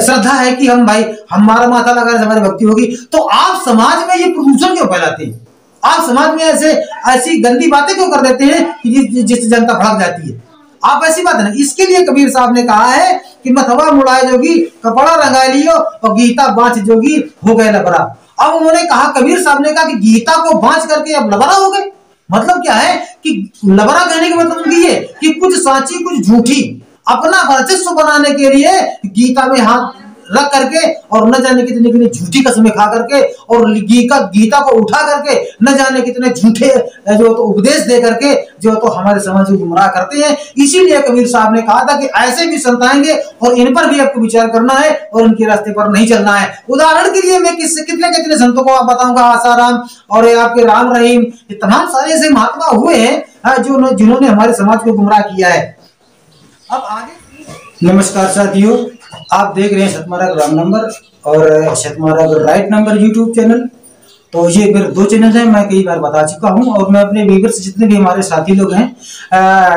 श्रद्धा है कि हम भाई हमारा माथा लगा हमारी भक्ति होगी, तो आप समाज में ये प्रदूषण क्यों फैलाते हैं? आप समाज में ऐसी गंदी बातें क्यों कर देते हैं कि जिससे जनता भड़क जाती है? आप ऐसी बात नहीं। इसके लिए कबीर साहब ने कहा है कि मथवा मुड़ाए जोगी कपड़ा रंगा लियो और गीता बाँच जोगी हो गए लबरा। अब उन्होंने कहा, कबीर साहब ने कहा कि गीता को बाँच करके अब लबरा हो गए। मतलब क्या है कि लबरा कहने का मतलब उनकी ये कि कुछ साची कुछ झूठी अपना वर्चस्व बनाने के लिए गीता में हाथ रख करके और न जाने कितने कितने झूठी कसमें खा करके और गीता को उठा करके न जाने कितने झूठे जो तो उपदेश दे करके जो तो हमारे समाज को गुमराह करते हैं। इसीलिए कबीर साहब ने कहा था कि ऐसे भी संत आएंगे और इन पर भी आपको विचार करना है और उनके रास्ते पर नहीं चलना है। उदाहरण के लिए मैं कितने कितने संतों को आप बताऊंगा, आसाराम और आपके राम रहीम, ये तमाम सारे ऐसे महात्मा हुए हैं जिन्होंने हमारे समाज को गुमराह किया है। अब आगे, नमस्कार साथियों, आप देख रहे हैं सतमार्ग रॉन्ग नंबर और सतमार्ग राइट नंबर यूट्यूब चैनल। तो ये मेरे दो चैनल हैं, मैं कई बार बता चुका हूं और मैं अपने व्यूअर्स जितने भी हमारे साथी लोग हैं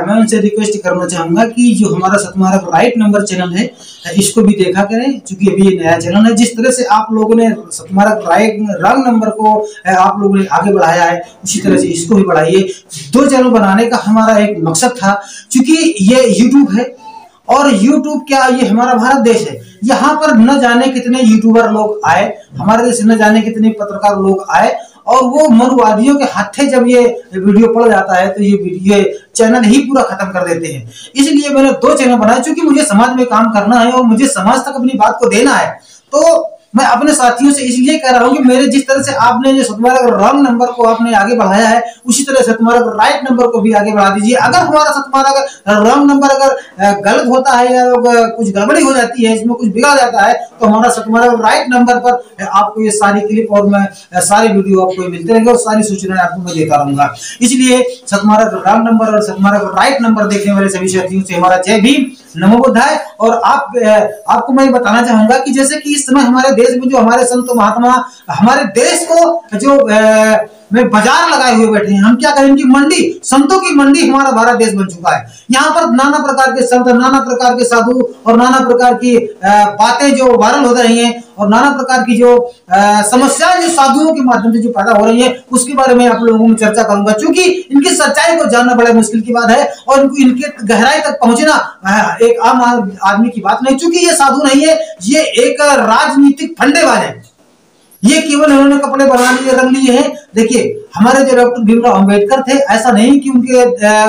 मैं उनसे रिक्वेस्ट करना चाहूंगा कि जो हमारा सतमार्ग राइट नंबर चैनल है इसको भी देखा करें, क्योंकि अभी ये नया चैनल है। जिस तरह से आप लोगों ने सतमार्ग राइट रॉन्ग नंबर को आप लोगों ने आगे बढ़ाया है, उसी तरह से इसको भी बढ़ाइए। दो चैनल बनाने का हमारा एक मकसद था, क्योंकि ये यूट्यूब है और YouTube क्या, ये हमारा भारत देश है। यहाँ पर न जाने कितने यूट्यूबर लोग आए, हमारे देश न जाने कितने पत्रकार लोग आए और वो मनुवादियों के हाथे जब ये वीडियो पड़ जाता है तो ये चैनल ही पूरा खत्म कर देते हैं। इसलिए मैंने दो चैनल बनाए, क्योंकि मुझे समाज में काम करना है और मुझे समाज तक अपनी बात को देना है। तो मैं अपने साथियों से इसलिए कह रहा हूं कि मेरे जिस तरह से आपने जो सतमार्ग रॉन्ग नंबर को आपने आगे बढ़ाया है, उसी तरह सतमार्ग राइट नंबर को भी आगे बढ़ा दीजिए। अगर हमारा सतमार्ग रॉन्ग नंबर अगर गलत होता है या कुछ गड़बड़ी हो जाती है, इसमें कुछ बिगड़ जाता है, तो हमारा सतमार्ग राइट नंबर पर आपको ये सारी क्लिप और मैं सारे वीडियो आपको मिलते रहेंगे और सारी सूचनाएं आपको मैं देता रहूंगा। इसलिए सतमार्ग रॉन्ग नंबर और सतमार्ग राइट नंबर देखने वाले सभी साथियों से हमारा जय भीम, नमो बुद्धाय। और आपको मैं बताना चाहूंगा कि जैसे कि इस समय हमारे देश में जो हमारे संत महात्मा हमारे देश को जो में बाजार लगाए हुए बैठे हैं, हम क्या कहें कि मंडी, संतों की मंडी हमारा भारत देश बन चुका है। यहाँ पर नाना प्रकार के संत, नाना प्रकार के साधु और नाना प्रकार की बातें जो वायरल हो रही हैं और नाना प्रकार की जो समस्याएं जो साधुओं के माध्यम से जो पैदा हो रही है, उसके बारे में आप लोगों में चर्चा करूंगा, क्योंकि इनकी सच्चाई को जानना बड़ा मुश्किल की बात है और इनके गहराई तक पहुंचना एक आम आदमी की बात नहीं। क्योंकि ये साधु नहीं है, ये एक राजनीतिक फंडेबाज है। ये केवल उन्होंने कपड़े बना लिए, रंग लिए हैं। देखिए, हमारे जो डॉक्टर भीमराव अंबेडकर थे, ऐसा नहीं कि उनके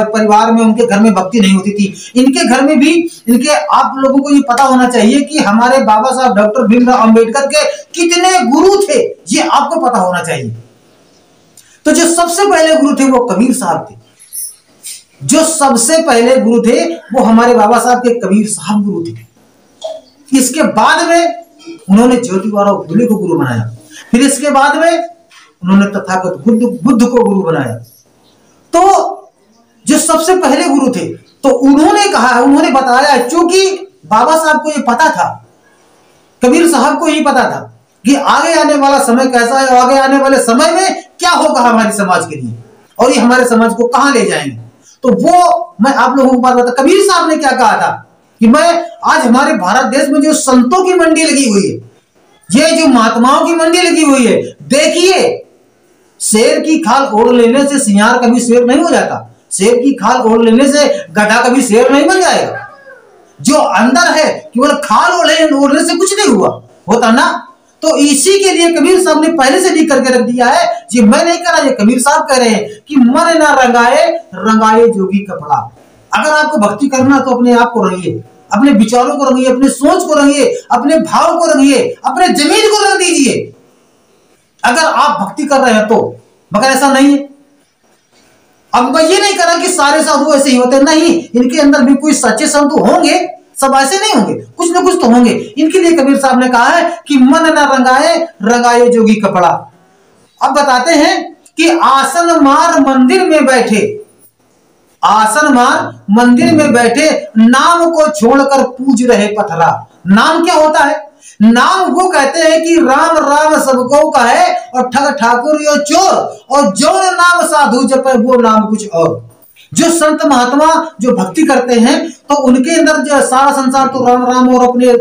परिवार में, उनके घर में भक्ति नहीं होती थी। इनके घर में भी इनके, आप लोगों को ये पता होना चाहिए कि हमारे बाबा साहब डॉक्टर भीमराव अंबेडकर के कितने गुरु थे, ये आपको पता होना चाहिए। तो जो सबसे पहले गुरु थे वो कबीर साहब थे। जो सबसे पहले गुरु थे वो हमारे बाबा साहब के कबीर साहब गुरु थे। इसके बाद में उन्होंने ज्योतिबाराव फुले को गुरु बनाया। फिर इसके बाद में उन्होंने तथागत बुद्ध को गुरु बनाया। तो जो सबसे पहले गुरु थे, तो उन्होंने कहा, उन्होंने बताया, क्योंकि बाबा साहब को ये पता था, कबीर साहब को ये पता था कि आगे आने वाला समय कैसा है और आगे आने वाले समय में क्या होगा हमारे समाज के लिए और ये हमारे समाज को कहां ले जाएंगे। तो वो मैं आप लोगों को बात बता, कबीर साहब ने क्या कहा था कि मैं आज हमारे भारत देश में जो संतों की मंडी लगी हुई है, ये जो महात्माओं की मंडी लगी हुई है, देखिए, शेर की खाल ओढ़ लेने से सियार कभी शेर नहीं हो जाता, शेर की खाल ओढ़ लेने से गधा कभी शेर नहीं बन जाएगा। जो अंदर है केवल खाल ओढ़ने से कुछ नहीं हुआ होता ना। तो इसी के लिए कबीर साहब ने पहले से लिख करके रख दिया है, ये मैं नहीं कह रहा, ये कबीर साहब कह रहे हैं कि मन ना रंगाए रंगाए जोगी कपड़ा। अगर आपको भक्ति करना तो अपने आप को रंगिए, अपने विचारों को रंगिए, अपने सोच को रंगिए, अपने भाव को रंगिए, अपने जमीन को रंग दीजिए अगर आप भक्ति कर रहे हैं तो। मगर ऐसा नहीं है। अब मैं ये नहीं कह रहा कि सारे साधु ऐसे ही होते, नहीं, इनके अंदर भी कोई सच्चे संत होंगे, सब ऐसे नहीं होंगे, कुछ ना कुछ तो होंगे। इनके लिए कबीर साहब ने कहा है कि मन न रंगाए रंगाए जोगी कपड़ा। अब बताते हैं कि आसन मार मंदिर में बैठे, आसन मार मंदिर में बैठे, नाम को छोड़कर पूज रहे पथरा। नाम क्या होता है? नाम वो कहते हैं कि राम राम सबको का है और ठग ठाकुर यो चोर, और जो नाम साधु जपे वो नाम कुछ और। जो संत महात्मा जो भक्ति करते हैं तो उनके अंदर जो सारा संसार तो राम राम और अपने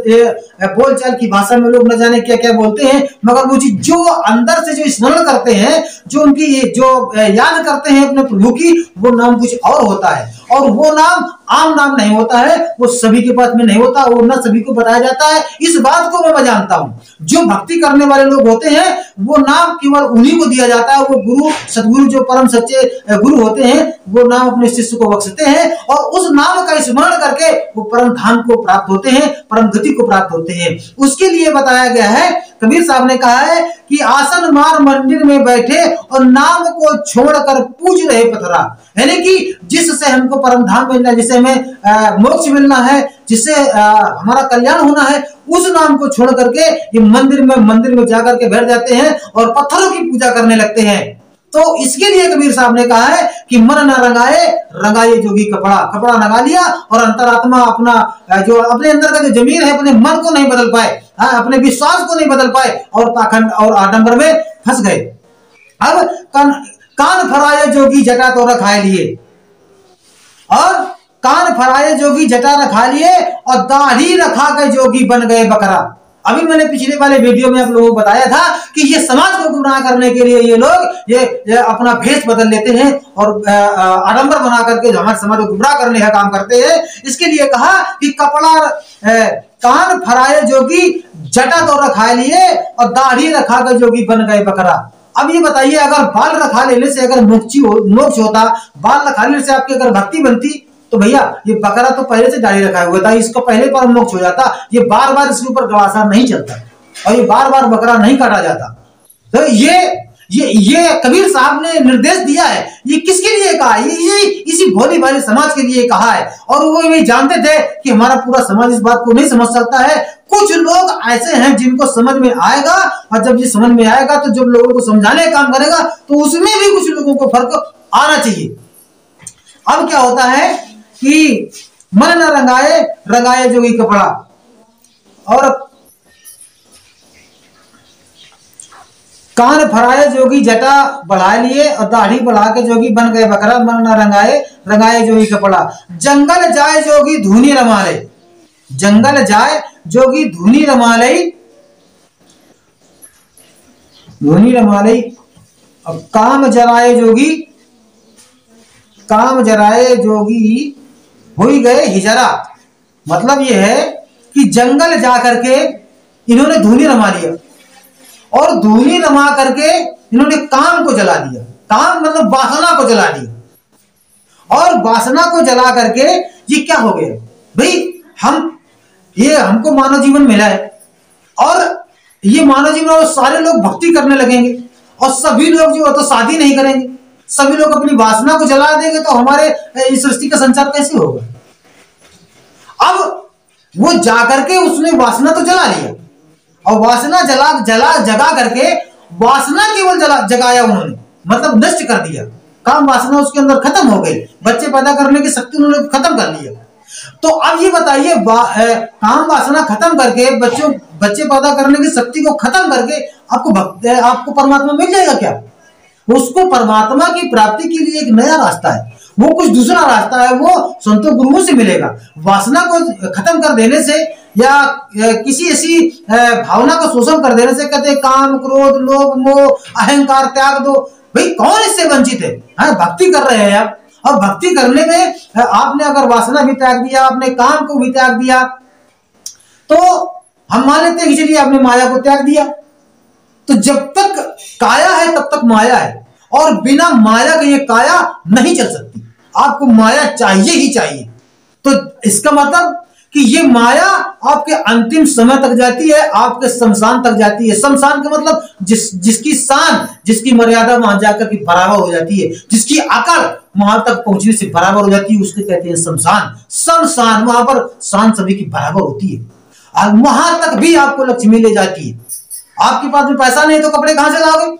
बोलचाल की भाषा में लोग न जाने क्या क्या बोलते हैं, मगर वो जो अंदर से जो स्मरण करते हैं, जो उनकी जो याद करते हैं अपने प्रभु की, वो नाम कुछ और होता है। और वो नाम आम नाम नहीं होता है, वो सभी के पास में नहीं होता, वो ना सभी को बताया जाता है। इस बात को मैं जानता हूं। जो भक्ति करने वाले लोग होते हैं वो नाम केवल उन्हीं को दिया जाता है। वो गुरु सदगुरु जो परम सच्चे गुरु होते हैं वो नाम अपने शिष्य को बख्शते हैं और उस नाम का स्मरण करके वो परम धाम को प्राप्त होते हैं, परम गति को प्राप्त होते हैं। उसके लिए बताया गया है, कबीर साहब ने कहा है कि आसन मार मंदिर में बैठे और नाम को छोड़कर पूज रहे पथरा। यानी कि जिससे हमको परम धाम मिलना है, जिससे हमें मोक्ष मिलना है, जिससे हमारा कल्याण होना है, उस नाम को छोड़ करके ये मंदिर में जाकर के बैठ जाते हैं और पत्थरों की पूजा करने लगते हैं। तो इसके लिए कबीर साहब ने कहा है कि मन न रंगाए रंगाए जोगी कपड़ा। कपड़ा रंगा लिया और अंतरात्मा अपना जो अपने अंदर का जो जमीन है, अपने मन को नहीं बदल पाए, अपने विश्वास को नहीं बदल पाए और पाखंड और आडंबर में फंस गए। अब कान फराए जोगी जटा तो रखाए लिए, और कान फराए जोगी जटा रखा लिए और दाढ़ी रखा के जोगी बन गए बकरा। अभी मैंने पिछले वाले वीडियो में आप लोगों को बताया था कि ये समाज को गुमराह करने के लिए ये लोग ये अपना भेष बदल लेते हैं और आडंबर बना करके हमारे समाज को गुमराह करने का काम करते हैं। इसके लिए कहा कि कपड़ा कान फराए जोगी जटा तो रखा लिए और दाढ़ी रखा के जोगी बन गए बकरा। अब ये बताइए, अगर बाल रखा लेने से अगर मोक्ष होता, बाल रखा लेने से आपकी अगर भक्ति बनती, तो भैया ये बकरा तो पहले से दाढ़ी रखा हुआ था, इसको पहले पर मोक्ष हो जाता। ये बार बार इसके ऊपर गवासा नहीं चलता और ये बार बार बकरा नहीं काटा जाता। तो ये कबीर साहब ने निर्देश दिया है। ये किसके लिए कहा है? ये इसी भोली भाली समाज के लिए कहा है। और वो ये जानते थे कि हमारा पूरा समाज इस बात को नहीं समझ सकता है। कुछ लोग ऐसे हैं जिनको समझ में आएगा, और जब ये समझ में आएगा तो जब लोगों को समझाने का काम करेगा तो उसमें भी कुछ लोगों को फर्क आना चाहिए। अब क्या होता है कि मन न रंगाए रंगाए जोगी कपड़ा, और कान फराए जोगी जटा बढ़ा लिए और दाढ़ी बढ़ा के जोगी बन गए बकरा। मन न रंगाए रंगाए जोगी कपड़ा। जंगल जाए जोगी धूनी रमा ले, जंगल जाए जोगी धूनी रमा ले, धूनी रमा ले। अब काम जराए जोगी हुई गए हिजरा। मतलब यह है कि जंगल जाकर के इन्होंने धूनी रमा लिया और धूनी रमा करके इन्होंने काम को जला दिया। काम मतलब वासना को जला दिया, और वासना को जला करके ये क्या हो गया भाई, हमको मानव जीवन मिला है और ये मानव जीवन और सारे लोग भक्ति करने लगेंगे और सभी लोग जो है तो शादी नहीं करेंगे, सभी लोग अपनी वासना को जला देंगे, तो हमारे इस सृष्टि का संचार कैसे होगा। अब वो जाकर के उसने वासना तो जला लिया और वासना जगा करके वासना केवल जगाया उन्होंने, मतलब नष्ट कर दिया। काम वासना उसके अंदर खत्म हो गई, बच्चे पैदा करने की शक्ति उन्होंने खत्म कर लिया। तो अब ये बताइए, काम वासना खत्म करके बच्चे पैदा करने की शक्ति को खत्म करके आपको परमात्मा मिल जाएगा क्या? उसको परमात्मा की प्राप्ति के लिए एक नया रास्ता है, वो कुछ दूसरा रास्ता है, वो संतों गुरुओं से मिलेगा। वासना को खत्म कर देने से या किसी ऐसी भावना का शोषण कर देने से कहते काम क्रोध लोभ मोह अहंकार त्याग दो। भाई कौन इससे वंचित है? भक्ति कर रहे हैं आप, और भक्ति करने में आपने अगर वासना भी त्याग दिया, आपने काम को भी त्याग दिया, तो हम मान लेते हैं कि चलिए आपने माया को त्याग दिया। तो जब तक काया है तब तक माया है, और बिना माया के ये काया नहीं चल सकती। आपको माया चाहिए ही चाहिए। तो इसका मतलब कि ये माया आपके अंतिम समय तक जाती है, आपके शमशान तक जाती है। शमशान का मतलब जिसकी शान, जिसकी मर्यादा वहां जाकर के बराबर हो जाती है, जिसकी अकड़ वहां तक पहुंचने से बराबर हो जाती है, उसके कहते हैं शमशान। शमशान, वहां पर शान सभी की बराबर होती है, और वहां तक भी आपको लक्ष्मी ले जाती है। आपके पास में पैसा नहीं तो कपड़े कहां से लाओगे?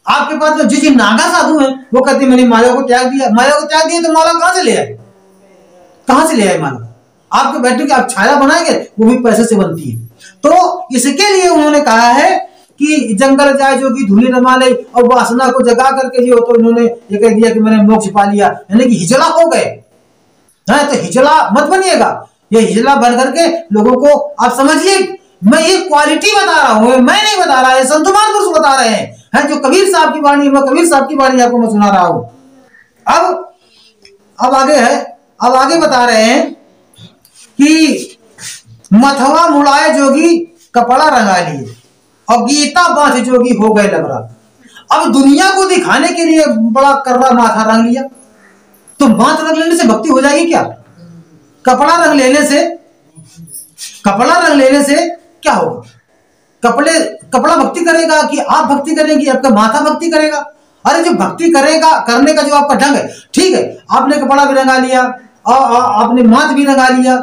आपके पास में जो नागा साधु है वो कहते हैं मैंने माया को त्याग दिया। माया को त्याग दिया तो माला कहां से ले आए? कहां से ले आए माला? आपके बैठे की आप छाया बनाएंगे, वो भी पैसे से बनती है। तो इसके लिए उन्होंने कहा है कि जंगल जाए जोगी धूलि रमा ले, और वासना को जगा करके जो तो इन्होंने ये कह दिया कि मैंने मोक्ष पा लिया, यानी कि हिजला हो गए। तो हिजला मत बनिएगा, ये हिजला बन करके लोगों को आप समझिए। मैं ये क्वालिटी बता रहा हूं, मैं नहीं बता रहा है, संत महापुरुष बता रहे हैं जो कबीर साहब की वाणी, मैं कबीर साहब की वाणी आपको मैं सुना रहा हूं। अब आगे है, अब आगे बता रहे हैं कि मथवा मुड़ाए जोगी कपड़ा रंगा लिए, और गीता बांध जोगी हो गए लबरा। अब दुनिया को दिखाने के लिए बड़ा कर्रा माथा रंग लिया, तो माथा रंग लेने से भक्ति हो जाएगी क्या? कपड़ा रंग लेने से, कपड़ा रंग लेने से क्या होगा? कपड़ा भक्ति करेगा कि आप भक्ति करेंगी? आपका माथा भक्ति करेगा? अरे जो भक्ति करेगा, करने का जो आपका ढंग है, ठीक है, आपने कपड़ा भी रंगा लिया और आपने माथ भी रंगा लिया,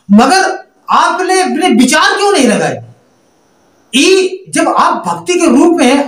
मगर आपने अपने विचार क्यों नहीं रंगाए? जब आप भक्ति के रूप में हैं,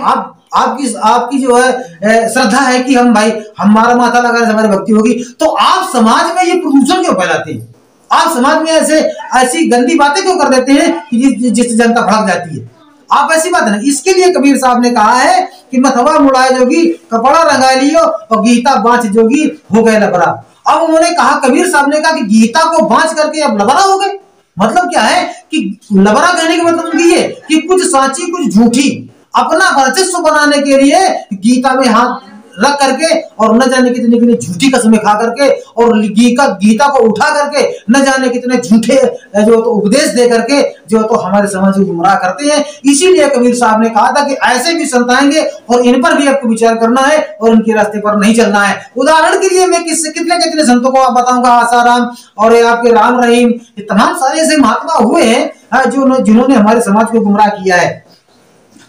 आपकी जो है श्रद्धा है कि हम भाई हमारा माथा लगाने से हमारी भक्ति होगी, तो आप समाज में ये प्रदूषण क्यों फैलाते हैं? आप समाज में ऐसी गंदी बातें क्यों कर देते हैं कि जिससे जनता भड़क जाती है? आप ऐसी बात नहीं। इसके लिए कबीर साहब ने कहा है कि मथवा मुड़ाए जोगी कपड़ा रंगा लियो, और गीता बांच जोगी हो गए लबरा। अब उन्होंने कहा, कबीर साहब ने कहा कि गीता को बांच करके अब लबरा हो गए। मतलब क्या है कि लबरा कहने का मतलब उनकी ये कि कुछ साची कुछ झूठी अपना वर्चस्व बनाने के लिए गीता में हाथ रख करके और न जाने कितने झूठी कसमें खा करके और गीता को उठा करके न जाने कितने झूठे जो तो उपदेश दे करके जो तो हमारे समाज को गुमराह करते हैं। इसीलिए कबीर साहब ने कहा था कि ऐसे भी संत आएंगे और इन पर भी आपको विचार करना है और इनके रास्ते पर नहीं चलना है। उदाहरण के लिए मैं कितने संतों को आप बताऊंगा, आसाराम और ये आपके राम रहीम, ये तमाम सारे ऐसे महात्मा हुए हैं जिन्होंने हमारे समाज को गुमराह किया है।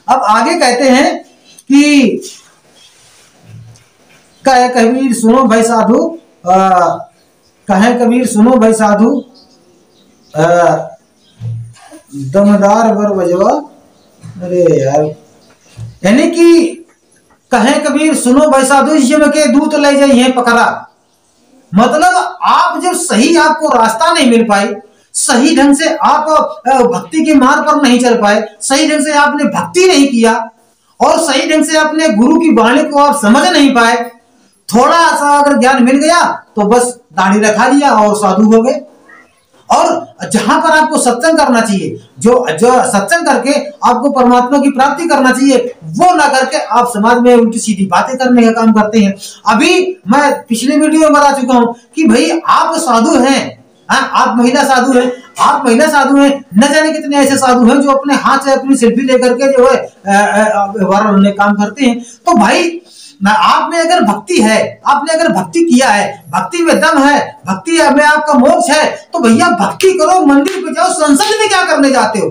अब आगे कहते हैं कि कहे कबीर सुनो भाई साधु, कहे कबीर सुनो भाई साधु, दमदार बर बजवा। अरे यार, यानी कि कहे कबीर सुनो भाई साधु, यम के दूत ले जाइए पकड़ा। मतलब आप जब सही आपको रास्ता नहीं मिल पाई, सही ढंग से आप भक्ति के मार्ग पर नहीं चल पाए, सही ढंग से आपने भक्ति नहीं किया और सही ढंग से अपने गुरु की वाणी को आप समझ नहीं पाए, थोड़ा सा अगर ज्ञान मिल गया तो बस दाढ़ी रखा लिया और साधु हो गए। और जहां पर आपको सत्संग करना चाहिए, जो सत्संग करके आपको परमात्मा की प्राप्ति करना चाहिए, वो ना करके आप समाज में उल्टी सीधी बातें करने का काम करते हैं। अभी मैं पिछले वीडियो में बता चुका हूं कि भाई आप साधु हैं, आप महिला साधु हैं, आप महिला साधु हैं, न जाने कितने ऐसे साधु हैं जो अपने हाथ से अपनी सेल्फी लेकर के जो है काम करते हैं। तो भाई आप में अगर भक्ति है, आपने अगर भक्ति किया है, भक्ति में दम है, भक्ति में आपका मोक्ष है, तो भैया भक्ति करो, मंदिर पे जाओ। संसद में क्या करने जाते हो?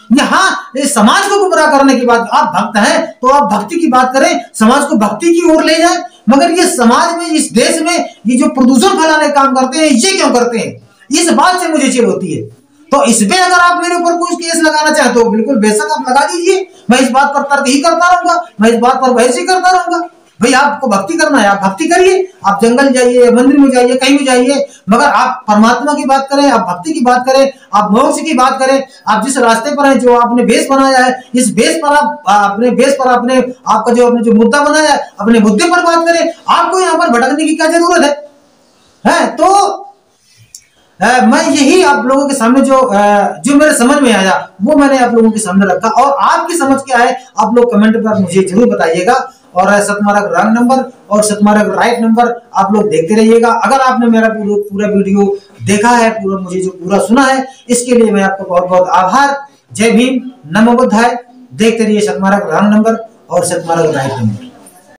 यहाँ समाज को गुमराह करने की बात। आप भक्त हैं तो आप भक्ति की बात करें, समाज को भक्ति की ओर ले जाए। मगर ये समाज में, इस देश में ये जो प्रदूषण फैलाने का काम करते हैं, ये क्यों करते हैं? इस बात से मुझे चिढ़ होती है। तो इसमें अगर आप मेरे ऊपर कोई केस लगाना चाहते हो, बिल्कुल बेशक आप लगा दीजिए, मैं इस बात पर तर्क ही करता रहूंगा, मैं इस बात पर बहस ही करता रहूंगा। भाई आपको भक्ति करना है, आप भक्ति करिए, आप जंगल जाइए, मंदिर में जाइए, कहीं भी जाइए, मगर आप परमात्मा की बात करें, आप भक्ति की बात करें, आप मोक्ष की बात करें। आप जिस रास्ते पर हैं, जो आपने बेस बनाया है, इस बेस पर आप अपने बेस पर आपने आपका जो मुद्दा बनाया है, अपने मुद्दे पर बात करें। आपको यहाँ पर भटकने की क्या जरूरत है? तो मैं यही आप लोगों के सामने जो मेरे समझ में आया वो मैंने आप लोगों के सामने रखा। और आपकी समझ क्या है आप लोग कमेंट पर मुझे जरूर बताइएगा। और सतमार्ग रॉन्ग नंबर और सतमार्ग राइट नंबर आप लोग देखते रहिएगा। अगर आपने मेरा पूरा वीडियो देखा है, मुझे जो पूरा सुना है, इसके लिए मैं आपका बहुत बहुत आभार। जय भीम, नमो बुद्धाय। देखते रहिए सतमार्ग रॉन्ग नंबर और सतमार्ग राइट नंबर।